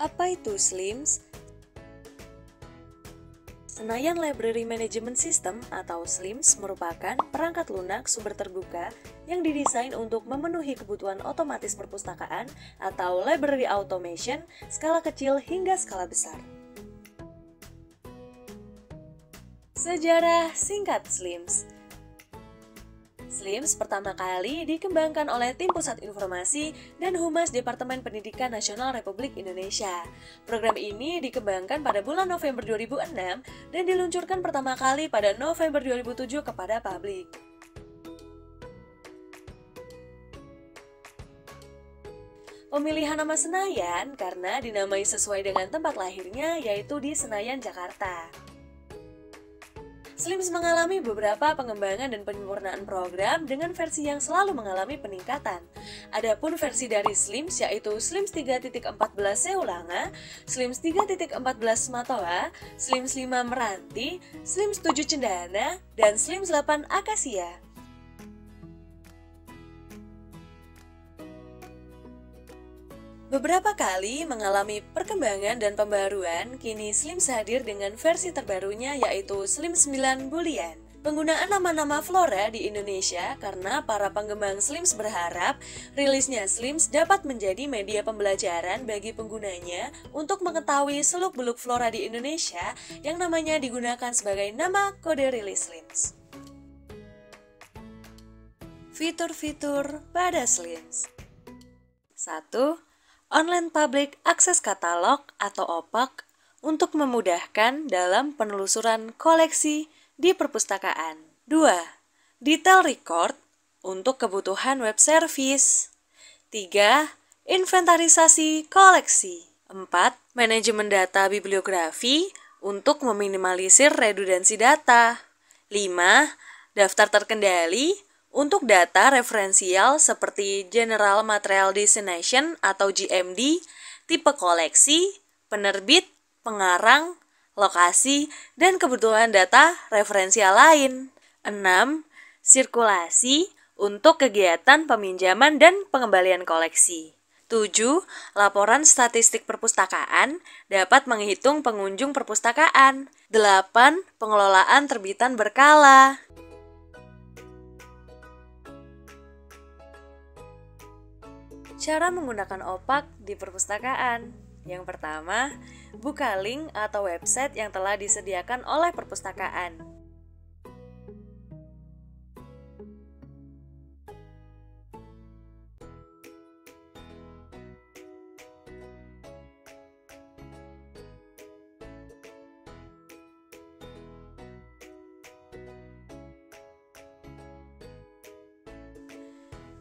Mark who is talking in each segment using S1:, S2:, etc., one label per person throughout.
S1: Apa itu SLIMS? Senayan Library Management System atau SLIMS merupakan perangkat lunak sumber terbuka yang didesain untuk memenuhi kebutuhan otomatis perpustakaan atau library automation skala kecil hingga skala besar. Sejarah singkat SLIMS. SLIMS pertama kali dikembangkan oleh Tim Pusat Informasi dan Humas Departemen Pendidikan Nasional Republik Indonesia. Program ini dikembangkan pada bulan November 2006 dan diluncurkan pertama kali pada November 2007 kepada publik. Pemilihan nama Senayan karena dinamai sesuai dengan tempat lahirnya, yaitu di Senayan, Jakarta. SLIMS mengalami beberapa pengembangan dan penyempurnaan program dengan versi yang selalu mengalami peningkatan. Adapun versi dari SLIMS yaitu SLIMS 3.14 Seulanga, SLIMS 3.14 Matoa, SLIMS 5 Meranti, SLIMS 7 Cendana, dan SLIMS 8 Akasia. Beberapa kali mengalami perkembangan dan pembaruan, kini SLIMS hadir dengan versi terbarunya yaitu SLIMS 9 Boolean. Penggunaan nama-nama flora di Indonesia karena para pengembang SLIMS berharap rilisnya SLIMS dapat menjadi media pembelajaran bagi penggunanya untuk mengetahui seluk-beluk flora di Indonesia yang namanya digunakan sebagai nama kode rilis SLIMS. Fitur-fitur pada SLIMS. 1. Online Public Access Catalog atau OPAC untuk memudahkan dalam penelusuran koleksi di perpustakaan. 2. Detail Record untuk kebutuhan web service. 3. Inventarisasi koleksi. 4. Manajemen data bibliografi untuk meminimalisir redundansi data. 5. Daftar terkendali untuk data referensial seperti General Material Destination atau GMD, tipe koleksi, penerbit, pengarang, lokasi, dan kebutuhan data referensial lain. 6. Sirkulasi untuk kegiatan peminjaman dan pengembalian koleksi. 7. Laporan statistik perpustakaan dapat menghitung pengunjung perpustakaan. 8. Pengelolaan terbitan berkala. Cara menggunakan OPAC di perpustakaan. Yang pertama, buka link atau website yang telah disediakan oleh perpustakaan.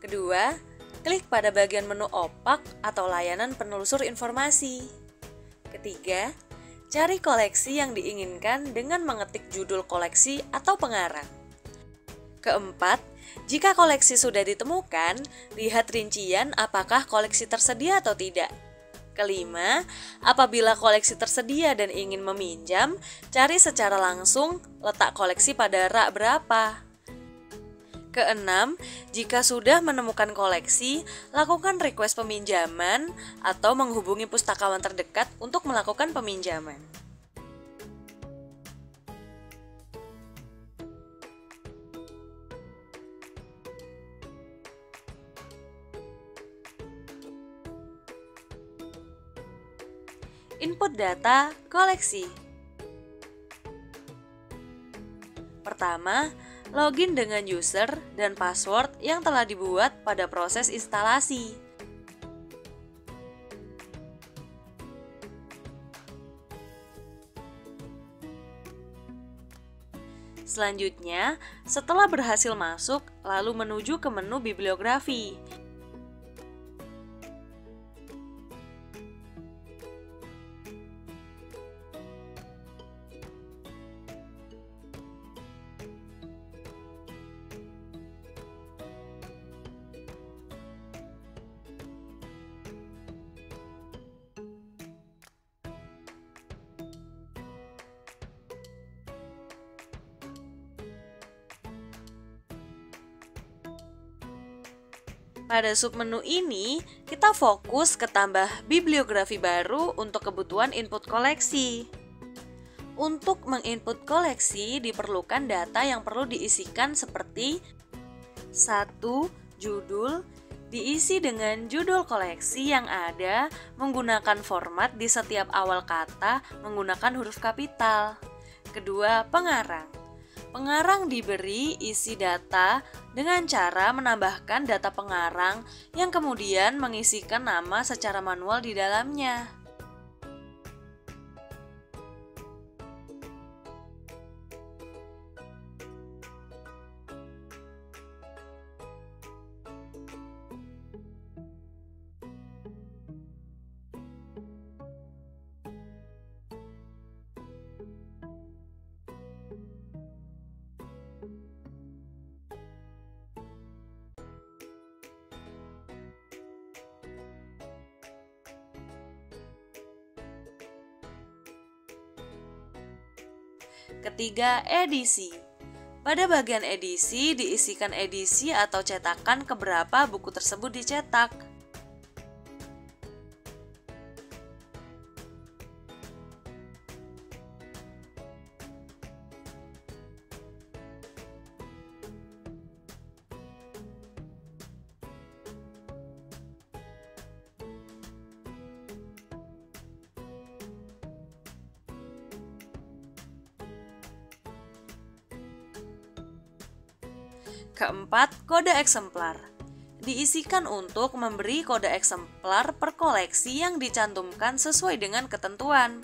S1: Kedua, klik pada bagian menu OPAC atau layanan penelusur informasi. Ketiga, cari koleksi yang diinginkan dengan mengetik judul koleksi atau pengarang. Keempat, jika koleksi sudah ditemukan, lihat rincian apakah koleksi tersedia atau tidak. Kelima, apabila koleksi tersedia dan ingin meminjam, cari secara langsung letak koleksi pada rak berapa. Keenam, jika sudah menemukan koleksi, lakukan request peminjaman atau menghubungi pustakawan terdekat untuk melakukan peminjaman. Input data koleksi. Pertama, login dengan user dan password yang telah dibuat pada proses instalasi. Selanjutnya, setelah berhasil masuk, lalu menuju ke menu bibliografi. Pada submenu ini, kita fokus ke tambah bibliografi baru untuk kebutuhan input koleksi. Untuk menginput koleksi diperlukan data yang perlu diisikan seperti 1. Judul, diisi dengan judul koleksi yang ada menggunakan format di setiap awal kata menggunakan huruf kapital. Kedua, pengarang. Pengarang diberi isi data dengan cara menambahkan data pengarang yang kemudian mengisikan nama secara manual di dalamnya. Ketiga, edisi. Pada bagian edisi diisikan edisi atau cetakan keberapa buku tersebut dicetak. Keempat, kode eksemplar. Diisikan untuk memberi kode eksemplar per koleksi yang dicantumkan sesuai dengan ketentuan.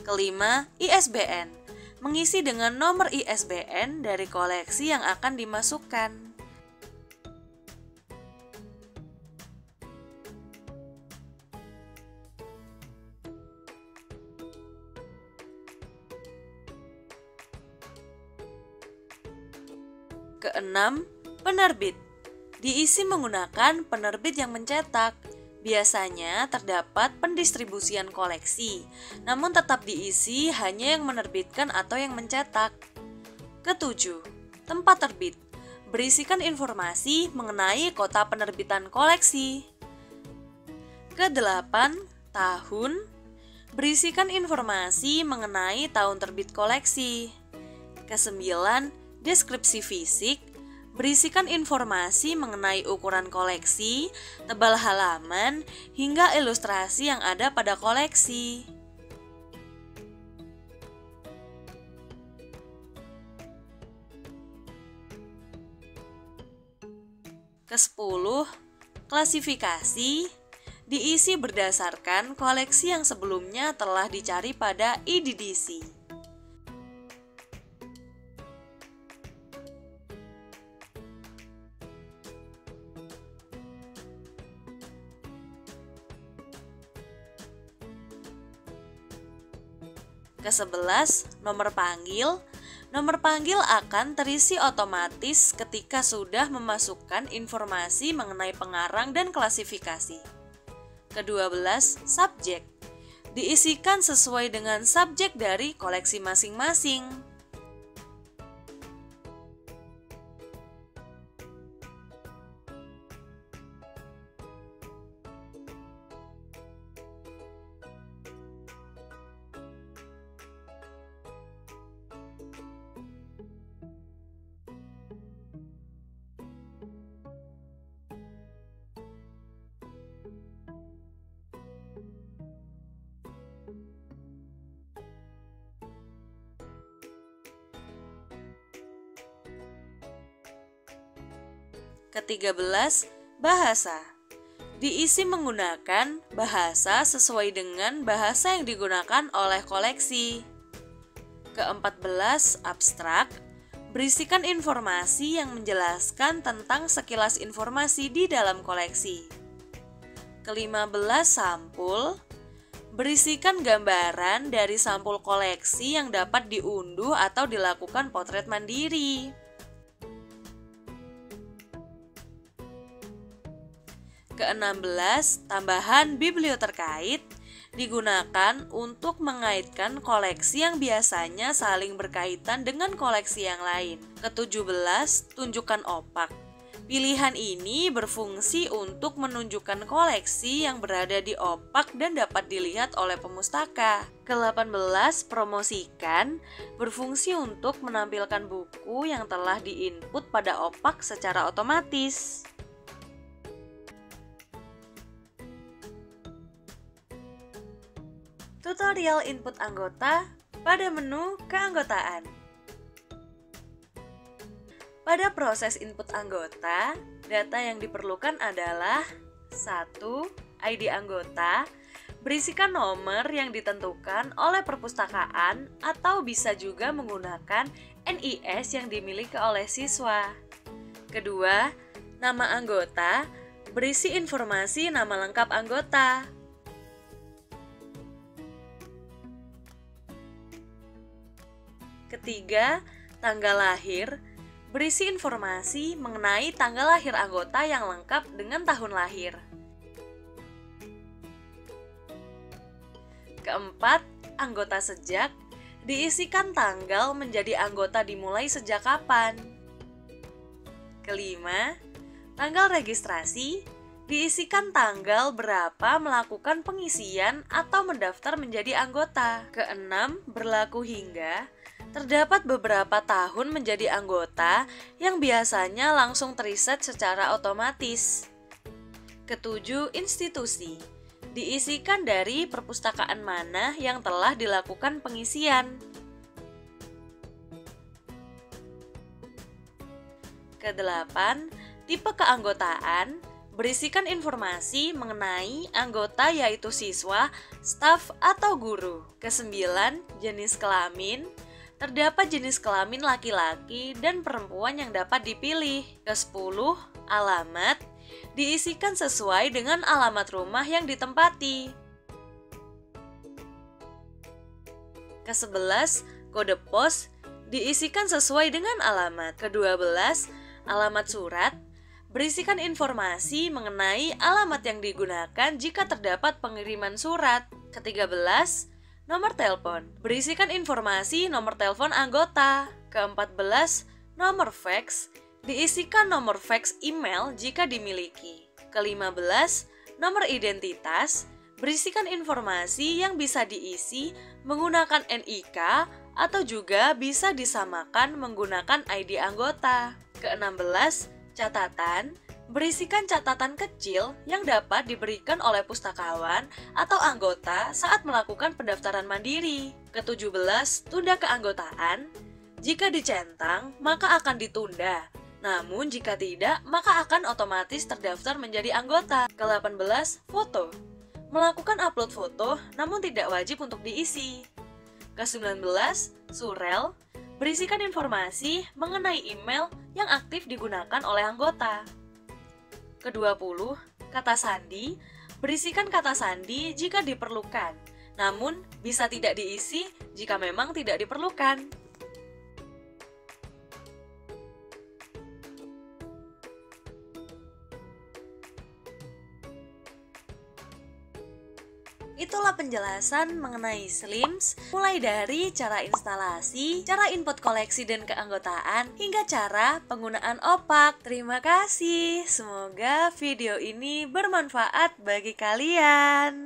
S1: Kelima, ISBN. Mengisi dengan nomor ISBN dari koleksi yang akan dimasukkan. Keenam, Penerbit diisi menggunakan penerbit yang mencetak. Biasanya terdapat pendistribusian koleksi, namun tetap diisi hanya yang menerbitkan atau yang mencetak. Ketujuh, tempat terbit berisikan informasi mengenai kota penerbitan koleksi. Kedelapan, tahun berisikan informasi mengenai tahun terbit koleksi. Kesembilan, deskripsi fisik berisikan informasi mengenai ukuran koleksi, tebal halaman, hingga ilustrasi yang ada pada koleksi. Kesepuluh, klasifikasi diisi berdasarkan koleksi yang sebelumnya telah dicari pada IDDC. Ke-11, nomor panggil. Nomor panggil akan terisi otomatis ketika sudah memasukkan informasi mengenai pengarang dan klasifikasi. Ke-12, subjek. Diisikan sesuai dengan subjek dari koleksi masing-masing. Ke-13, bahasa. Diisi menggunakan bahasa sesuai dengan bahasa yang digunakan oleh koleksi. Ke-14, abstrak. Berisikan informasi yang menjelaskan tentang sekilas informasi di dalam koleksi. Ke-15, sampul. Berisikan gambaran dari sampul koleksi yang dapat diunduh atau dilakukan potret mandiri. Ke-16, tambahan biblioterkait digunakan untuk mengaitkan koleksi yang biasanya saling berkaitan dengan koleksi yang lain. Ke-17, tunjukkan opak. Pilihan ini berfungsi untuk menunjukkan koleksi yang berada di opak dan dapat dilihat oleh pemustaka. Ke-18, promosikan berfungsi untuk menampilkan buku yang telah diinput pada opak secara otomatis. Tutorial input anggota pada menu keanggotaan. Pada proses input anggota, data yang diperlukan adalah 1. ID anggota, berisikan nomor yang ditentukan oleh perpustakaan atau bisa juga menggunakan NIS yang dimiliki oleh siswa. Kedua, nama anggota, berisi informasi nama lengkap anggota. Ketiga, tanggal lahir, berisi informasi mengenai tanggal lahir anggota yang lengkap dengan tahun lahir. Keempat, anggota sejak, diisikan tanggal menjadi anggota dimulai sejak kapan. Kelima, tanggal registrasi, diisikan tanggal berapa melakukan pengisian atau mendaftar menjadi anggota. Keenam, berlaku hingga, terdapat beberapa tahun menjadi anggota yang biasanya langsung teriset secara otomatis. Ketujuh, institusi. Diisikan dari perpustakaan mana yang telah dilakukan pengisian. Kedelapan, tipe keanggotaan. Berisikan informasi mengenai anggota yaitu siswa, staf, atau guru. Kesembilan, jenis kelamin. Terdapat jenis kelamin laki-laki dan perempuan yang dapat dipilih. Ke-10, alamat. Diisikan sesuai dengan alamat rumah yang ditempati. Ke-11, kode pos. Diisikan sesuai dengan alamat. Ke-12, Alamat surat berisikan informasi mengenai alamat yang digunakan jika terdapat pengiriman surat. Ke-13, nomor telepon berisikan informasi nomor telepon anggota. Ke-14, nomor fax diisikan nomor fax email jika dimiliki. Ke-15, nomor identitas berisikan informasi yang bisa diisi menggunakan NIK atau juga bisa disamakan menggunakan ID anggota. Ke-16, catatan berisikan catatan kecil yang dapat diberikan oleh pustakawan atau anggota saat melakukan pendaftaran mandiri. Ke-17, tunda keanggotaan. Jika dicentang, maka akan ditunda. Namun jika tidak, maka akan otomatis terdaftar menjadi anggota. Ke-18, foto. Melakukan upload foto, namun tidak wajib untuk diisi. Ke-19, surel. Berisikan informasi mengenai email yang aktif digunakan oleh anggota. Ke-20, kata sandi. Berisikan kata sandi jika diperlukan, namun bisa tidak diisi jika memang tidak diperlukan. Itulah penjelasan mengenai Slims, mulai dari cara instalasi, cara input koleksi dan keanggotaan, hingga cara penggunaan opak. Terima kasih, semoga video ini bermanfaat bagi kalian.